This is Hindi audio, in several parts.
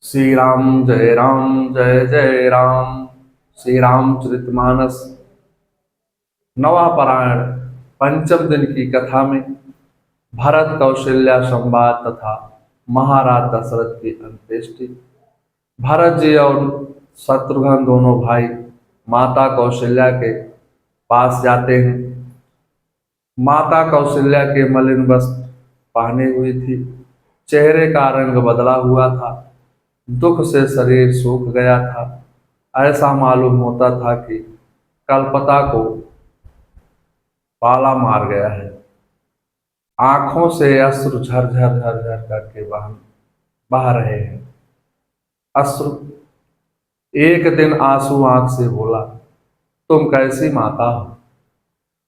श्री राम जय जय राम। श्री रामचरितमानस नवा पारायण पंचम दिन की कथा में भरत कौशल्या संवाद तथा महाराज दशरथ की अंत्येष्टि। भरत जी और शत्रुघ्न दोनों भाई माता कौशल्या के पास जाते हैं। माता कौशल्या के मलिन वस्त्र पहने हुई थी, चेहरे का रंग बदला हुआ था, दुख से शरीर सूख गया था। ऐसा मालूम होता था कि कलपता को पाला मार गया है। आंखों से अश्रु झरझर झरझर करके बह रहे हैं। अश्रु एक दिन आंसू आंख से बोला, तुम कैसी माता हो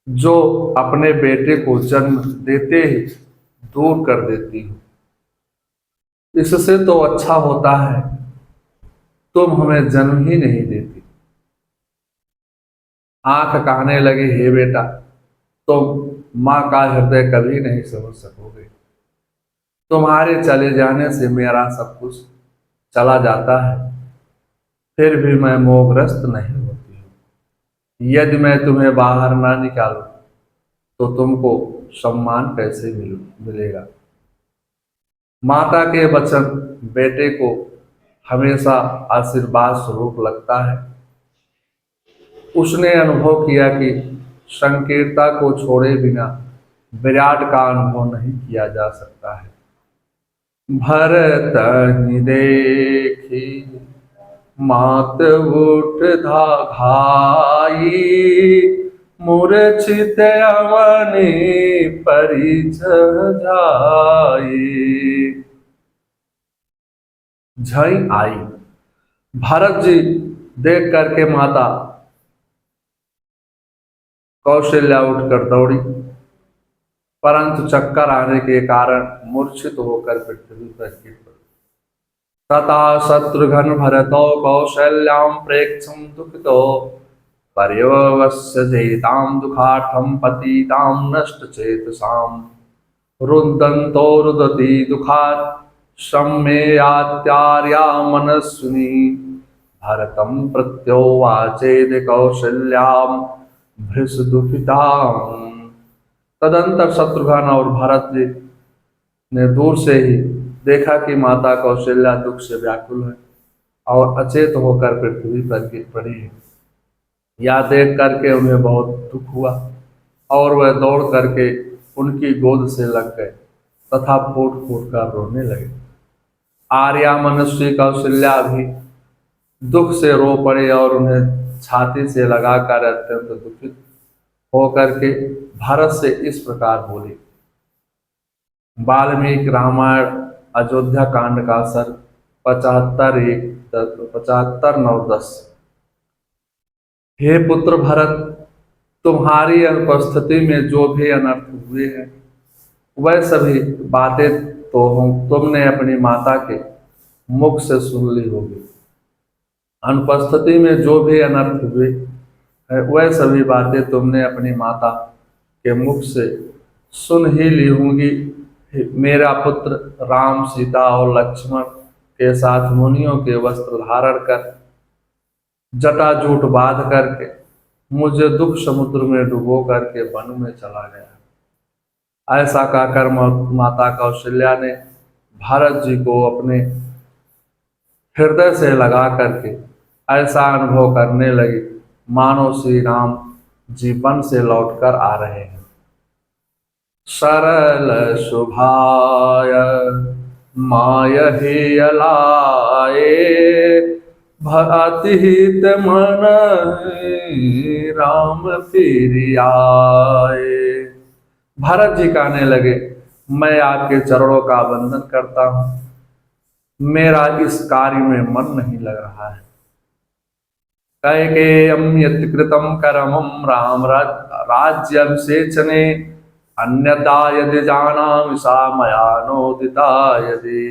जो अपने बेटे को जन्म देते ही दूर कर देती हो। इससे तो अच्छा होता है तुम हमें जन्म ही नहीं देती। आंख कहने लगी, हे बेटा, तुम माँ का हृदय कभी नहीं समझ सकोगे। तुम्हारे चले जाने से मेरा सब कुछ चला जाता है, फिर भी मैं मोहग्रस्त नहीं होती हूँ। यदि मैं तुम्हें बाहर ना निकालूं तो तुमको सम्मान कैसे मिलेगा। माता के वचन बेटे को हमेशा आशीर्वाद स्वरूप लगता है। उसने अनुभव किया कि संकीर्णता को छोड़े बिना विराट का अनुभव नहीं किया जा सकता है। भरत ही देखी मात उठ धा घाई, मूर्छित अवनि परिछ जाई। झई आई। भरत जी देख करके माता कौशल्या उठकर दौड़ी, परंतु चक्कर आने के कारण मूर्छित होकर पृथ्वी पर गिर पड़ी। तथा शत्रुघ्न भरतो कौशल्यां प्रेक्षम दुखितो पर्यवस्य जेतां दुखार्थं पतितां नष्टचेतसां। रुदन्तो रुदति दुखात् सम्मेयात्यार्या मनस्विनी। भरतं प्रत्योवाचेद कौशल्यां भृशदुःखितां। तदंतर शत्रुघ्न और भरत जी ने दूर से ही देखा कि माता कौशल्या दुख से व्याकुल है और अचेत होकर पृथ्वी पर गिर पड़ी है। यह देख करके उन्हें बहुत दुख हुआ और वह दौड़ करके उनकी गोद से लग गए तथा फूट फूट कर रोने लगे। आर्या मनस्वी कौशल्या भी दुख से रो पड़े और उन्हें छाती से लगाकर अत्यंत दुखित होकर के भारत से इस प्रकार बोली। वाल्मीकि रामायण अयोध्या कांड का सर 75:1-75:9-10। हे पुत्र भरत, तुम्हारी अनुपस्थिति में जो भी अनर्थ हुए हैं वह सभी बातें तो तुमने अपनी माता के मुख से सुन ली होगी। अनुपस्थिति में जो भी अनर्थ हुए वह सभी बातें तुमने अपनी माता के मुख से सुन ही ली होंगी। मेरा पुत्र राम, सीता और लक्ष्मण के साथ मुनियों के वस्त्र धारण कर जटाजूट बांध करके मुझे दुख समुद्र में डुबो करके वन में चला गया। ऐसा कहकर माता कौशल्या ने भरत जी को अपने हृदय से लगा करके ऐसा अनुभव करने लगी मानो श्री राम जी वन से लौटकर आ रहे हैं। सरल शुभाय माय ही अलाए, भरत हित मन राम फिर आए। भरत जी कहने लगे, मैं आपके चरणों का वंदन करता हूँ, मेरा इस कार्य में मन नहीं लग रहा है। कैकेयं यत्कृतं करमं राम राज्याभिषेचने, अन्यथा यदि जानामि सा मया नोदिता। यदि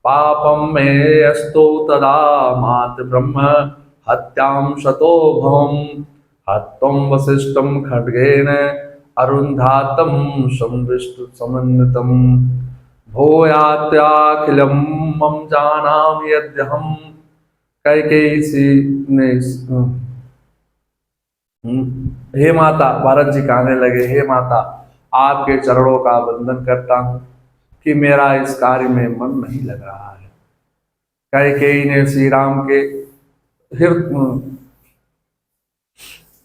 पापं मे अस्तु तदा मात ब्रह्म हत्यां शतो भवं, हत्वं वसिष्ठं खड्गेन अरुन्धातं समन्वितं। भूयात्याखिलम मम जानामि यद्यहम। कैकेयी ने हे माता, भरत जी कहने लगे, हे माता, आपके चरणों का वंदन करता हूँ कि मेरा इस कार्य में मन नहीं लग रहा है। कैकेयी ने श्री राम के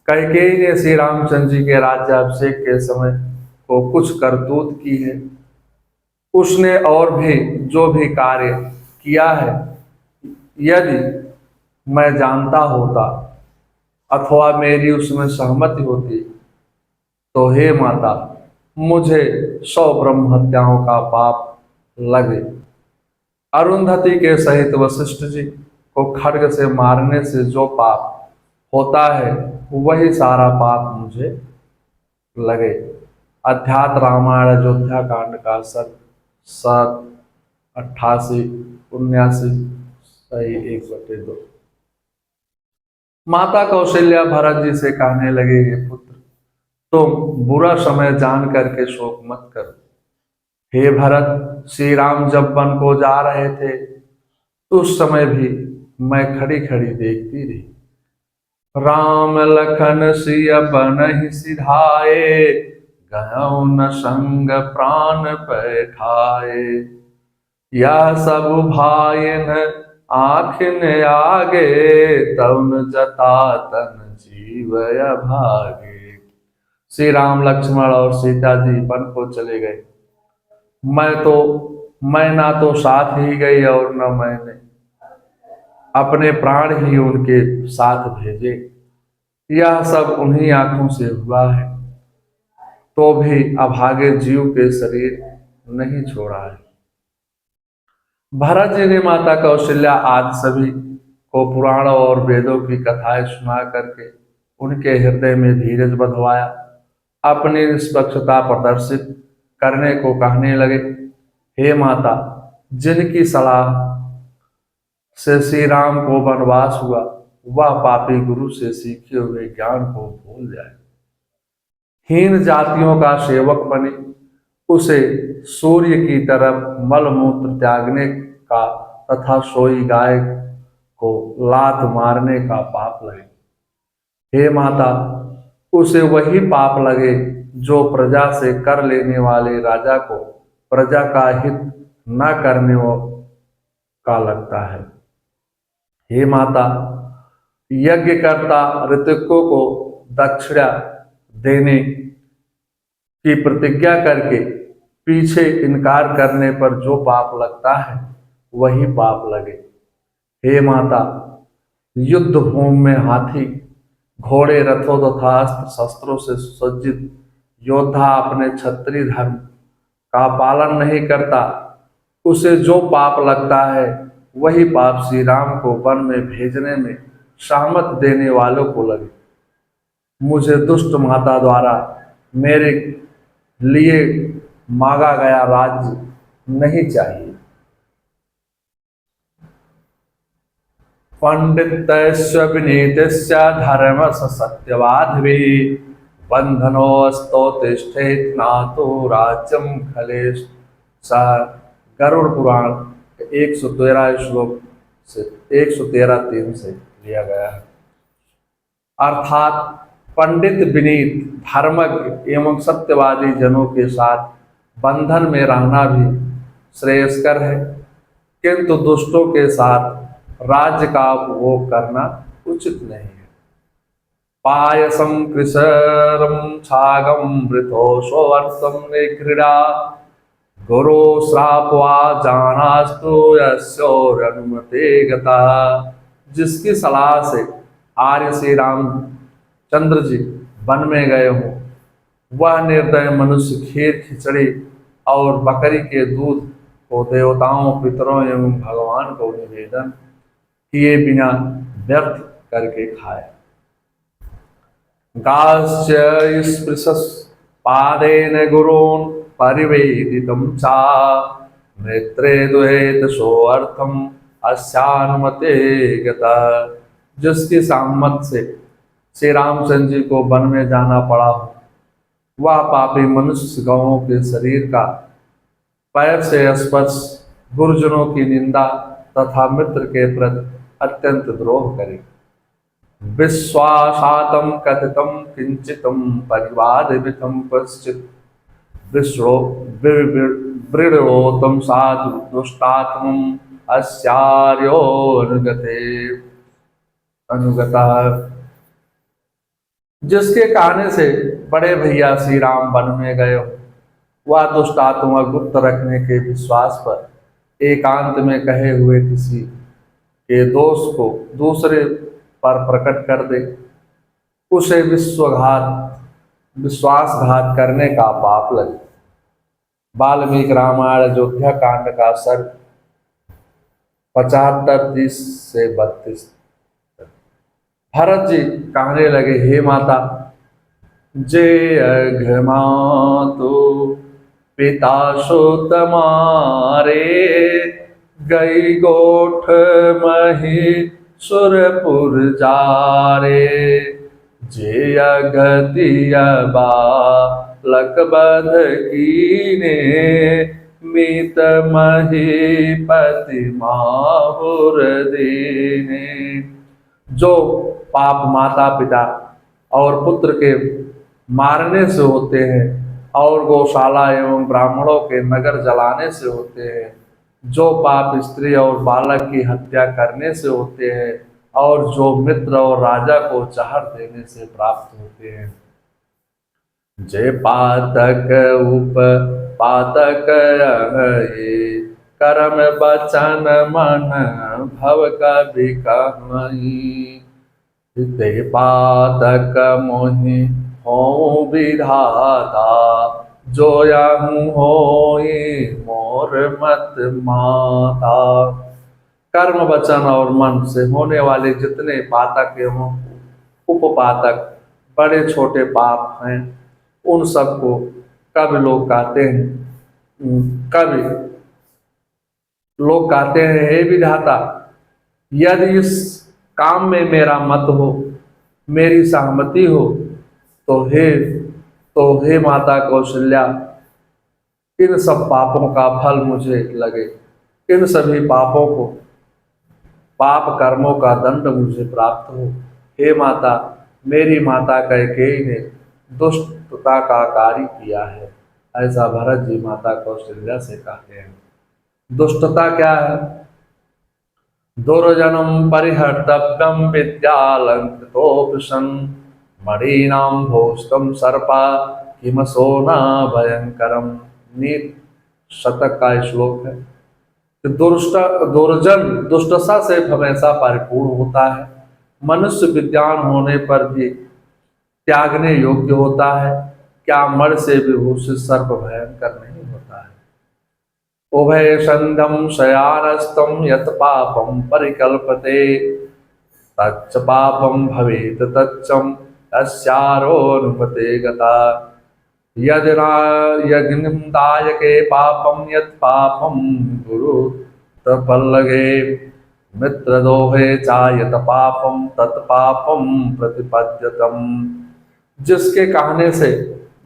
कैकेयी ने श्री रामचंद्र जी के राज्याभिषेक के समय को कुछ करतूत की है। उसने और भी जो भी कार्य किया है, यदि मैं जानता होता अथवा मेरी उसमें सहमति होती तो हे माता, मुझे 100 ब्रह्म हत्याओं का पाप लगे। अरुंधति के सहित वशिष्ठ जी को खड्ग से मारने से जो पाप होता है, वही सारा पाप मुझे लगे। अध्यात्म रामायण अयोध्या कांड का 7, 88, 79 सही 1/2। माता कौशल्या भरत जी से कहने लगे, हे पुत्र, तुम बुरा समय जान करके शोक मत करो। हे भरत, श्री राम जब वन को जा रहे थे उस समय भी मैं खड़ी खड़ी देखती रही। राम लखन सिय बनहि सिधाए, गयो न संग प्राण पैठाए। यह सब भाइन आखिन आगे, तवन जता तन जीवय भागे। श्री राम, लक्ष्मण और सीता जी वन को चले गए। मैं ना तो साथ ही गई और न मैंने अपने प्राण ही उनके साथ भेजे। यह सब उन्हीं आंखों से हुआ है, तो भी अभागे जीव के शरीर नहीं छोड़ा है। भरत जी ने माता कौशल्या आदि सभी को पुराणों और वेदों की कथाएं सुना करके उनके हृदय में धीरज बंधवाया। अपनी निष्पक्षता प्रदर्शित करने को कहने लगे, हे माता, जिनकी सलाह से श्री राम को वनवास हुआ, वह पापी गुरु से सीखे हुए ज्ञान को भूल जाए, हीन जातियों का सेवक बने, उसे सूर्य की तरफ मलमूत्र त्यागने का तथा सोई गाय को लात मारने का पाप लगे। हे माता, उसे वही पाप लगे जो प्रजा से कर लेने वाले राजा को प्रजा का हित न करने का लगता है। हे माता, यज्ञकर्ता ऋतुकों को दक्षिणा देने की प्रतिज्ञा करके पीछे इनकार करने पर जो पाप लगता है, वही पाप लगे। हे माता, युद्ध भूमि में हाथी, घोड़े, रथों तथा अस्त्र शस्त्रों से सुसज्जित योद्धा अपने क्षत्रिय धर्म का पालन नहीं करता, उसे जो पाप लगता है, वही पाप श्री राम को वन में भेजने में सहमत देने वालों को लगे। मुझे दुष्ट माता द्वारा मेरे लिए मांगा गया राज्य नहीं चाहिए। पंडितस्य विनीतस्य धर्म सत्यवाधि, बंधनोस्तो तिष्ठेत नातो राज्यम खलेश। गरुड़ पुराण 113 श्लोक से 113:3 से लिया गया है। अर्थात पंडित विनीत, धर्मज्ञ एवं सत्यवादी जनों के साथ बंधन में रहना भी श्रेयस्कर है, किंतु दुष्टों के साथ राज्य का उपभोग करना उचित नहीं है। पायसम कृशरम छागम वृतोषो अर्थम निक्रीड़ा, गुरु श्रापवा जानास्तु यस्योरनुमते गता। जिसकी सलाह से आर्य श्री रामचंद्र जी वन में गए हों, वह निर्दय मनुष्य खीर, खिचड़ी और बकरी के दूध को देवताओं, पितरों एवं भगवान को निवेदन किए बिना व्यर्थ करके खाए। गाश्च स्पृशस पादेन गुरून् परिवेदितं चा, नेत्रे दुहेत सोऽर्थम अस्यानुमते गता। जिसकी सहमत से श्री रामचंद्र जी को वन में जाना पड़ा हो, वह पापी मनुष्य गौों के शरीर का पैर से स्पर्श, गुरुजनों की निंदा तथा मित्र के प्रति अत्यंत द्रोह करे। विश्वासातम कथितम किंचितम परिवादितम पश्चित विश्रो वृणोतम साधु दुष्टात्म अस्यार्यो अनुगते अनुगता। जिसके कहने से बड़े भैया श्री राम वन में गए हो, वह दुष्ट आत्मा गुप्त रखने के विश्वास पर एकांत में कहे हुए किसी के दोष को दूसरे पर प्रकट कर दे, उसे विश्वासघात करने का पाप लगे। वाल्मीकि रामायण अयोध्या कांड का सर्ग 75:30 से 32। भरत जी कहने लगे, हे माता, जे अघमातु पिता सो तमारे, गई गोठ मही सुरपुर जारे, जे अगतिया बालक बध कीने, मीत मही पति माहुर दीने। जो पाप माता पिता और पुत्र के मारने से होते हैं और गौशाला एवं ब्राह्मणों के नगर जलाने से होते हैं, जो पाप स्त्री और बालक की हत्या करने से होते हैं और जो मित्र और राजा को जहर देने से प्राप्त होते हैं, जे पातक उप पातक ये, कर्म बचन मन भव कभी कहीं, ते पातक मोहि हो विधाता, जो यहूँ होई मोर मत माता। कर्म वचन और मन से होने वाले जितने पातक एवं उपपातक बड़े छोटे पाप हैं, उन सबको कभी लोग कहते हैं हे विधाता, यदि इस काम में मेरा मत हो, मेरी सहमति हो, तो हे माता कौशल्या, इन सब पापों का फल मुझे लगे, इन सभी पापों को, पाप कर्मों का दंड मुझे प्राप्त हो। हे माता, मेरी माता कैकेयी ने दुष्टता का कार्य किया है। ऐसा भरत जी माता कौशल्या से कहते हैं। दुष्टता क्या है? दुर्जनम परिहर्तव्यम विद्यालंकृतोपशन, मणिनाम भोष्टम सर्पा हिमसोना भयंकरम। नीत शतक का श्लोक है। दुर्जन दुष्टता से हमेशा परिपूर्ण होता है। मनुष्य विद्वान होने पर भी त्यागने योग्य होता है। क्या मण से विभूषित सर्प भयंकर नहीं होता है? उभय संधम शयानस्तम यत पापम परिकल्पते, तच्च पापम भवेत तच्चम अस्यारोनुमते गता। यज्ञदायके पापम यत पापम गुरु तपल्लगे, मित्रदोहे चायत पापम तत्पापम प्रतिपद्यतम। जिसके कहने से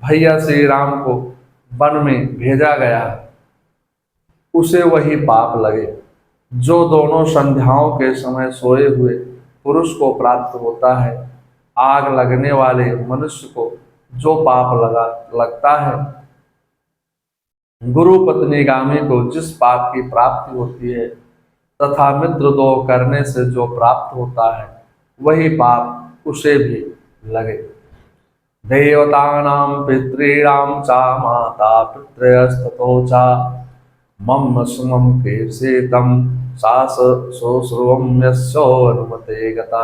भैया श्री राम को वन में भेजा गया, उसे वही पाप लगे। जो दोनों संध्याओं के समय सोए हुए पुरुष को प्राप्त होता है, आग लगने वाले मनुष्य को जो पाप लगता है, गुरु पत्नी गामी को जिस पाप की प्राप्ति होती है, तथा मित्र द्रोह करने से जो प्राप्त होता है, वही पाप उसे भी लगे। देवतानां पितॄणां च माता पितृस्ततो च, मम सुमं कीर्षितं सास सोश्रुवं यस्यो अनुमते गता।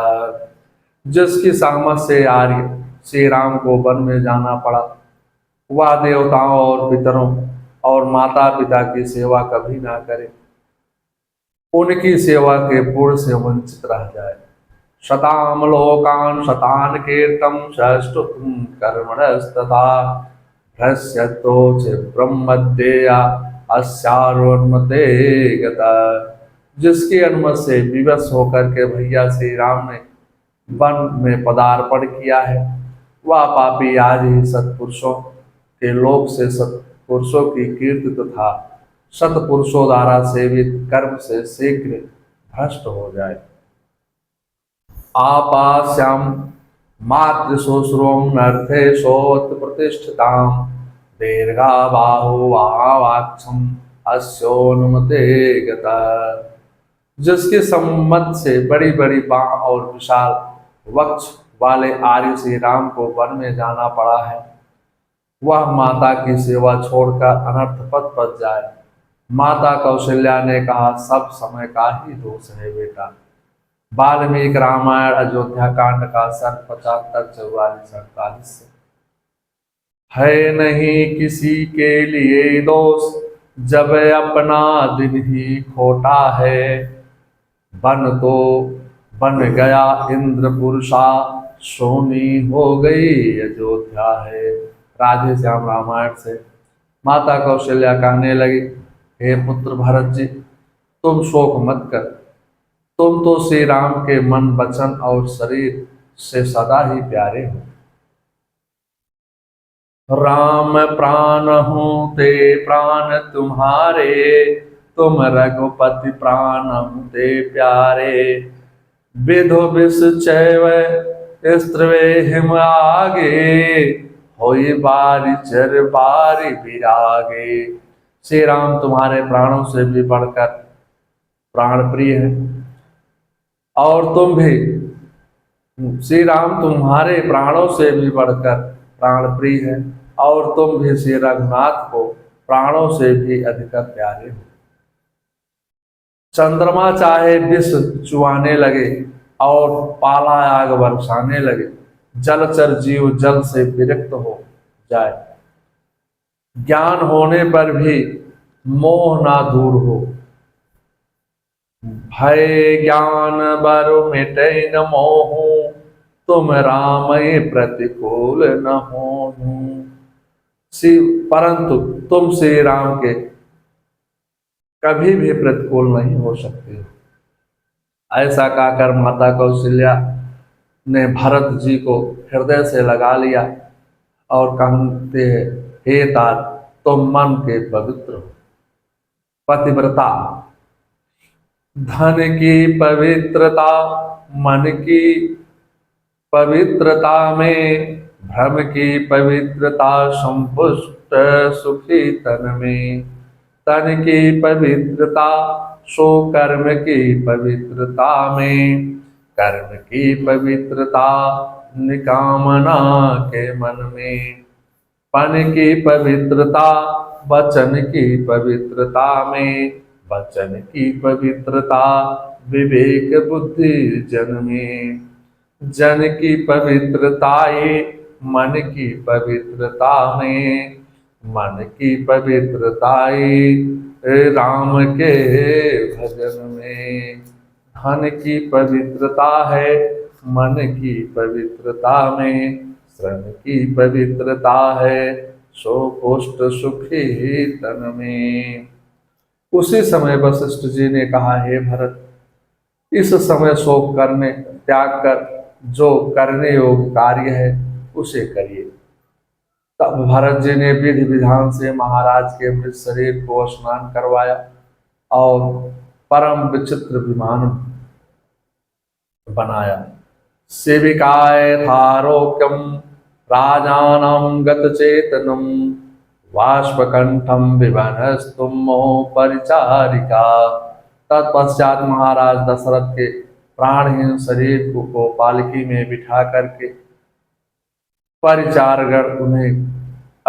जिसकी सहमत से आर्य श्री राम को वन में जाना पड़ा, वह देवताओं और पितरों और माता पिता की सेवा कभी ना करे, उनकी सेवा के पुण्य से वंचित रह जाए। शताम लोकान शतान कीर्तम षष्टुम कर्मणस्तथा, भ्रश्यतो क्षिप्रम मध्येया अस्यारोन्मते गता। जिसकी अनुमति से विवश होकर के भैया श्री राम ने वन में पदार्पण किया है, वह पापी आज ही सत्पुरुषों के लोक से सत्पुरुषों की कीर्ति तथा सतपुरुषों द्वारा सेवित कर्म से शीघ्र भ्रष्ट हो जाए। आपास्याम मातृशुश्रूम नर्थे सोत प्रतिष्ठिताम दीर्घा बाहु वाक्षम अस्योन्मते गता। जिसके सम्मत से बड़ी बड़ी बाह और विशाल वक्ष वाले आर्य श्री राम को वन में जाना पड़ा है, वह माता की सेवा छोड़कर अनर्थ पथ पर जाए। माता कौशल्या ने कहा, सब समय का ही दोष है बेटा। वाल्मीकि रामायण अयोध्या कांड का सर्ग 75, 44, 48। है नहीं किसी के लिए दोष जब अपना दिन ही खोटा है। बन गया इंद्र पुरुषा सोनी हो गई अयोध्या है। राधे श्याम रामायण से। माता कौशल्या कहने लगी, हे पुत्र भरत जी, तुम शोक मत कर। तुम तो श्री राम के मन, वचन और शरीर से सदा ही प्यारे हो। राम प्राण हूँ ते प्राण तुम्हारे, तुम रघुपति प्राण हूँ ते प्यारे। विधो विष चैव स्त्रवे हिम आगे, होई बारी चर बारी विरागे। श्री राम तुम्हारे प्राणों से भी बढ़कर प्राण प्रिय है, और तुम भी, श्री राम तुम्हारे प्राणों से भी बढ़कर प्राण प्रिय है, और तुम भी श्री रघुनाथ को प्राणों से भी अधिक प्यारे हो। चंद्रमा चाहे विष चुआने लगे और पाला आग बरसाने लगे, जलचर जीव जल से विरक्त हो जाए, ज्ञान होने पर भी मोह ना दूर हो। भय ज्ञान बरु मिटे न मोहू, तुम राम प्रतिकूल न हो। परंतु तुम श्री राम के कभी भी प्रतिकूल नहीं हो सकते हो। ऐसा कहकर माता कौशल्या ने भरत जी को हृदय से लगा लिया और कहते हैं, हे तात, तुम मन के पवित्र हो। पतिव्रता। धन की पवित्रता मन की पवित्रता में, भ्रम की पवित्रता संपुष्ट सुखी तन में। तन की पवित्रता सो कर्म की पवित्रता में, कर्म की पवित्रता निकामना के मन में। पन की पवित्रता वचन की पवित्रता में, वचन की पवित्रता विवेक बुद्धि जन में। जन की पवित्रता ये मन की पवित्रता में, मन की पवित्रता ये राम के भजन में। धन की पवित्रता है मन की पवित्रता में, श्रम की पवित्रता है सो पुष्ट सुखी तन में। उसी समय वशिष्ठ जी ने कहा, हे भरत, इस समय शोक करने त्याग कर जो करने योग्य कार्य है उसे करिए। तब भरत जी ने विधि विधान से महाराज के मृत शरीर को स्नान करवाया और परम विचित्र विमान बनाया। सेविकाय थारोक्यम राजानाम गत चेतनम, वाष्पकंठम विवनस्तुम मोह परिचारिका। तत्पश्चात महाराज दशरथ के प्राणहीन शरीर को पालकी में बिठा करके परिचारगण उन्हें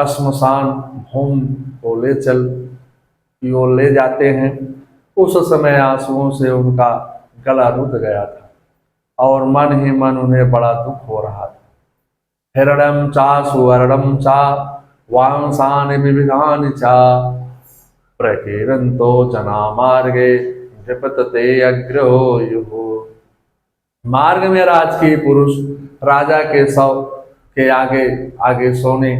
श्मशान भूमि को की ओर ले जाते हैं। उस समय आंसुओं से उनका गला रुक गया था और मन ही मन उन्हें बड़ा दुख हो रहा था। हिरणम चा सुवर्णम चा वांसानि विविधानि चा, प्रकीर्णन्तो जना मार्गे नृपतते अग्रो युः। मार्ग में राजकीय पुरुष राजा के शव के आगे आगे सोने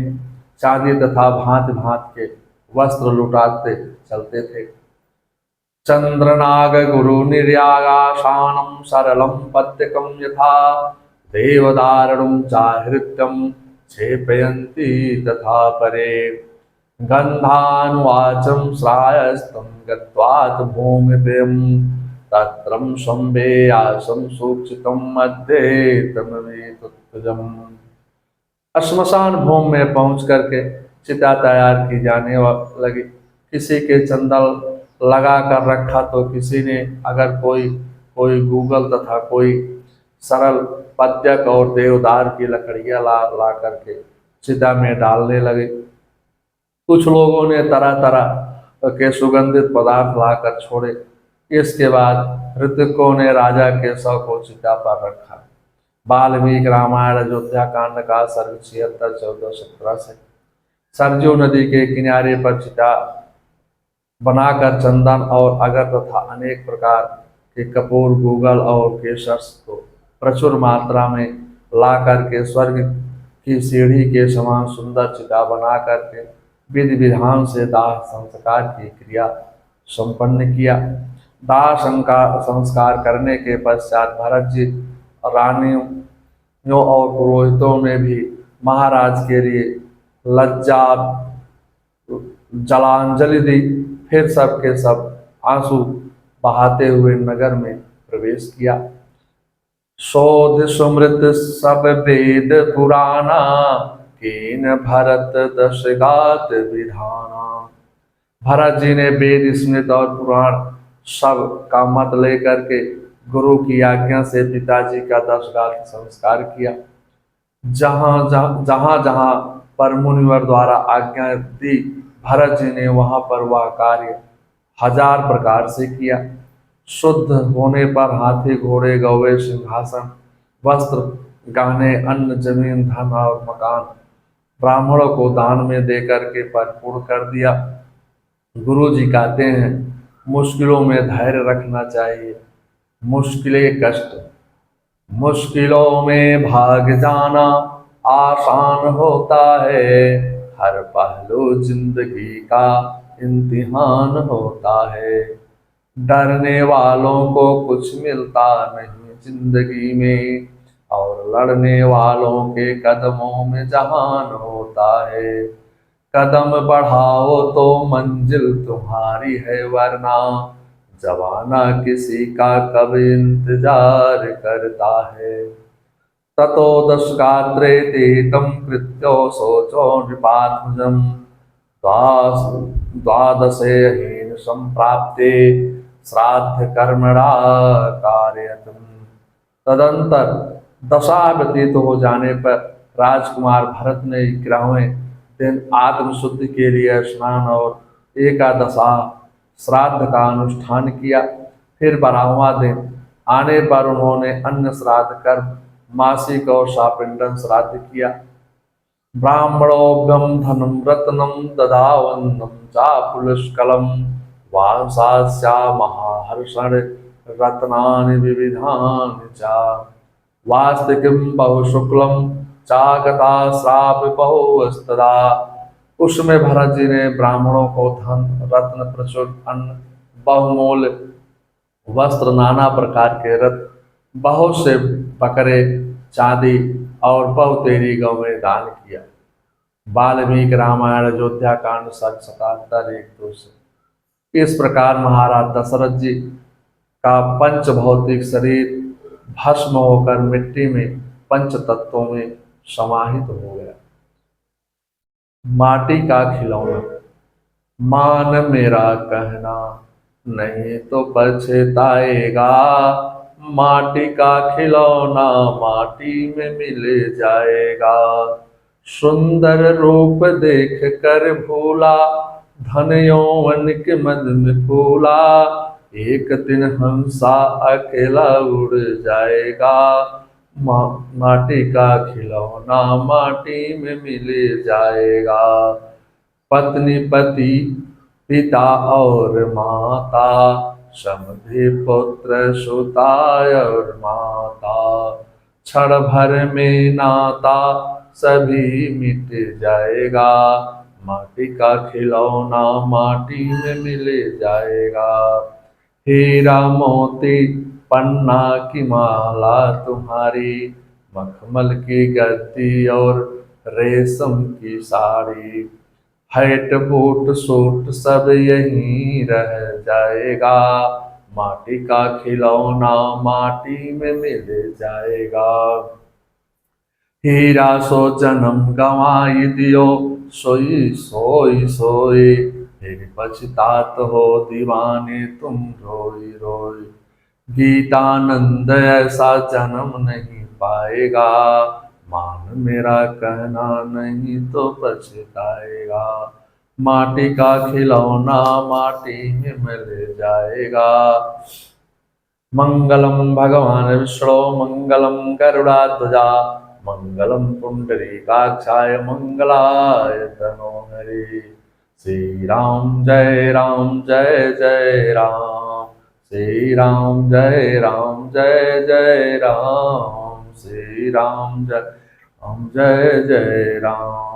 चांदी तथा भांति भांति के वस्त्र लुटाते चलते थे। चंद्रनाग गुरु निर्यागाशानम सरलम पत्यकम यथा, देवदारुणम चाहृत्यम क्षेपयन्ति तथा परे। गन्धानुवाचं श्रायस्तं गत्वात् भूमिपतिं तत्रं संवेयासं सूक्षितं मध्ये तमवेतुत्तजम्। श्मशान भूमि में पहुंच करके चिता तैयार की जाने लगी। किसी के चंदन लगा कर रखा तो किसी ने अगर कोई कोई गूगल तथा कोई सरल पद्यक और देवदार की लकड़ियां ला करके चिता में डालने लगे। कुछ लोगों ने तरह तरह के सुगंधित पदार्थ लाकर छोड़े। इसके बाद ऋतिकों ने राजा के शव को चिता पर रखा। वाल्मीकि रामायण अयोध्या कांड का सर्ग 76 14-17 से। सरजू नदी के किनारे पर चिता बनाकर चंदन और अगर तथा अनेक प्रकार के कपूर गूगल और केसर को प्रचुर मात्रा में ला करके स्वर्ग की सीढ़ी के समान सुंदर चिता बना करके विधि विधान से दाह संस्कार की क्रिया संपन्न किया। दाह संस्कार करने के पश्चात भरत जी रानियों और पुरोहितों ने भी महाराज के लिए लज्जा जलांजलि दी। फिर सब के सब आंसू बहाते हुए नगर में प्रवेश किया। शोध सुमृत सब वेद पुराना कीन भरत दश गात विधाना। भरत जी ने वेद स्मृत और पुराण सब का मत लेकर के गुरु की आज्ञा से पिताजी का 10 गात संस्कार किया। जहाँ जहाँ पर मुनिवर द्वारा आज्ञा दी भरत जी ने वहां पर वह कार्य 1000 प्रकार से किया। शुद्ध होने पर हाथी घोड़े गौवे सिंहासन वस्त्र गहने अन्न जमीन धन और मकान ब्राह्मणों को दान में देकर के परिपूर्ण कर दिया। गुरु जी कहते हैं मुश्किलों में धैर्य रखना चाहिए। मुश्किलें कष्ट मुश्किलों में भाग जाना आसान होता है। हर पहलू जिंदगी का इम्तिहान होता है। डरने वालों को कुछ मिलता नहीं जिंदगी में और लड़ने वालों के कदमों में जहान होता है। कदम बढ़ाओ तो मंजिल तुम्हारी है वरना जमाना किसी का कब इंतजार करता है। ततो दशगात्रे तीतम कृत्यो शोचो नृपात्मजम् द्वादशे हीन संप्राप्ते श्राद्ध कर्मणा कार्यतम। तदंतर दशा व्यतीत हो जाने पर राजकुमार भरत ने 11वें दिन आत्मशुद्धि के लिए स्नान और एकादशा श्राद्ध का अनुष्ठान किया। फिर 12वां दिन आने पर उन्होंने अन्न श्राद्ध कर मासिक और शापिंडन श्राद्ध किया। ब्राह्मणोऽभ्यं धनं रत्नं ददावन्नं चापुलस्कलं वांसास्या महाहर्षण रत्नानि विविधानि च वास्तिकिं बहुशुक्लं चागता श्राप बहुस्तदा। उसमें भरत जी ने ब्राह्मणों को धन रत्न प्रचुर अन्न बहुमूल्य वस्त्र नाना प्रकार के रत्न बहुत से बकरे चांदी और बहुतेरी गौवें दान किया। वाल्मीकि रामायण अयोध्या कांड सर्ग 77 1-2 से। इस प्रकार महाराज दशरथ जी का पंच भौतिक शरीर भस्म होकर मिट्टी में पंच तत्वों में समाहित हो गया। माटी का खिलौना। मान मेरा कहना नहीं तो पछताएगा। माटी का खिलौना माटी में मिल जाएगा। सुंदर रूप देख कर भूला धन यौवन के मद में फूला। एक दिन हंसा अकेला उड़ जाएगा। माटी का खिलौना माटी में मिल जाएगा। पत्नी पति पिता और माता समधि पुत्र सुता और माता क्षण भर में नाता सभी मिट जाएगा। माटी का खिलौना माटी में मिल जाएगा। हीरा मोती पन्ना की माला तुम्हारी मखमल की गद्दी और रेशम की साड़ी हैट बूट सूट सब यहीं रह जाएगा, माटी का खिलौना माटी में मिल जाएगा। हीरा सो जन्म गंवाई दियो, सोई सोई सोई, फिर पछतात हो दीवाने तुम रोई रोई। गीतानंद ऐसा जन्म नहीं पाएगा, मान मेरा कहना नहीं तो पछताएगा। माटी का खिलौना माटी में मिल जाएगा। मंगलम भगवान विष्णु मंगलम गरुड़ाध्वजा, मंगलम पुंडरीकाक्षाय मंगलाय तनोहरि। श्री राम जय राम जय जय राम, श्री राम जय राम जय जय राम, श्री राम जय राम जय जय राम।